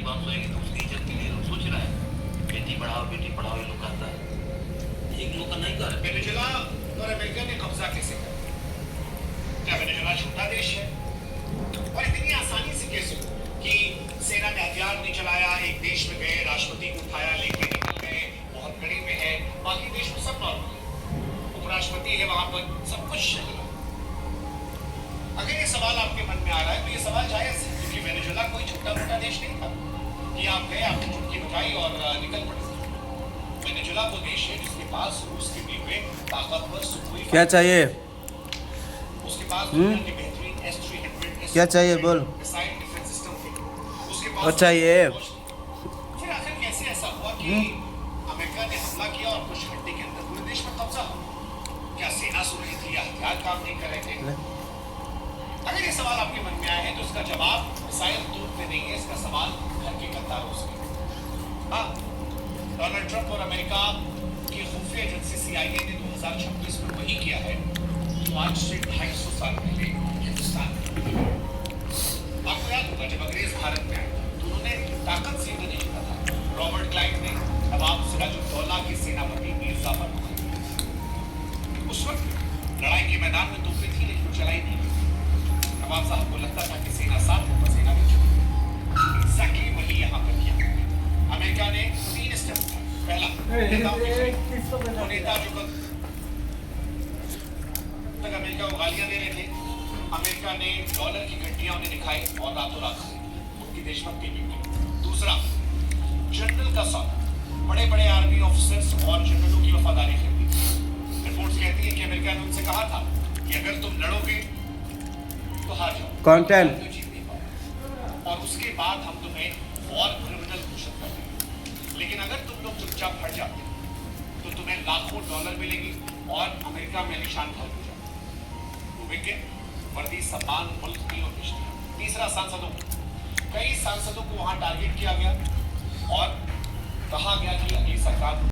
की बात होगी तो उसकी इज्जत के लिए लोग सोच रहा है बेटी पढ़ाओ ये लोग कहता है, एक लोग का नहीं कर। वेनेजुएला और अमेरिका ने कब्जा कैसे किया? क्या वेनेजुएला छोटा देश है? और इतनी आसानी से कैसे कि सेना ने हथियार नहीं चलाया, एक देश में गए, राष्ट्रपति को उठाया, लेके निकल गए, बहुत कड़ी में है, बाकी देश में सब नॉर्मल है, उपराष्ट्रपति है वहां पर, सब कुछ चल रहा। अगर ये सवाल आपके मन में आ रहा है तो ये सवाल जायज है, क्योंकि वेनेजुएला कोई छोटा मोटा देश नहीं था कि आप गए, आपने चुटकी बजाई और निकल पड़े। वेनेजुएला वो देश है जिसके पास रूस के दिए हुए ताकतवर सुखोई क्या चाहिए? उसके पास दुनिया के बेहतरीन S-300 क्या चाहिए बोल? मिसाइल डिफेंस सिस्टम थे, उसके पास और चाहिए? फिर आखिर कैसे ऐसा हुआ कि अमेरिका ने हमला किया और कुछ घंटे के अंदर पूरे देश में कब्जा हो? क्या सेना सो रही थी या हथियार काम नहीं कर रहे थे? अगर ये सवाल आपके मन में आया है तो इसका जवाब मिसाइल तोप में नहीं है, इसका सवाल घर के गद्दारों से। हाँ, डोनाल्ड ट्रंप और अमेरिका की खुफिया एजेंसी CIA ने 2026 में वही किया है तो आज से 250 साल पहले हिंदुस्तान में। आपको याद होगा जब अंग्रेज भारत में आए तो उन्होंने ताकत से नहीं जीता था। रॉबर्ट क्लाइव ने नवाब सिराजुद्दौला के सेनापति मीर जाफर को खरीदा। उस वक्त लड़ाई के मैदान में तोपें थी लेकिन वो चलाई नहीं। नवाब साहब को लगता था कि सेना साथ है, पसीना भी चुकी। एग्जैक्टली वही यहाँ पर किया। अमेरिका ने 3 स्टेप उठाए। पहला, नेता जो तक अमेरिका को गालियां दे रहे थे, अमेरिका ने डॉलर की घंटियां उन्हें दिखाई और रातों रात उनकी देशभक्ति भी की। दूसरा, जनरल का सौदा, बड़े बड़े आर्मी ऑफिसर्स और जनरलों की वफादारी खरीदी। रिपोर्ट्स कहती है कि अमेरिका ने उनसे कहा था कि अगर तुम लड़ोगे तो हार जाओ, कंटेंट तो जीत नहीं पाओ, और उसके बाद हम तुम्हें वॉर क्रिमिनल घोषित कर देंगे। लेकिन अगर तुम लोग चुपचाप हट जाते तो तुम्हें लाखों डॉलर मिलेगी और अमेरिका में निशान घर हो जाओ। वो विज्ञ वर्दी सम्मान मुल्क की और रिश्ते। तीसरा, सांसदों, कई सांसदों को वहां टारगेट किया गया और कहा गया कि अगली सरकार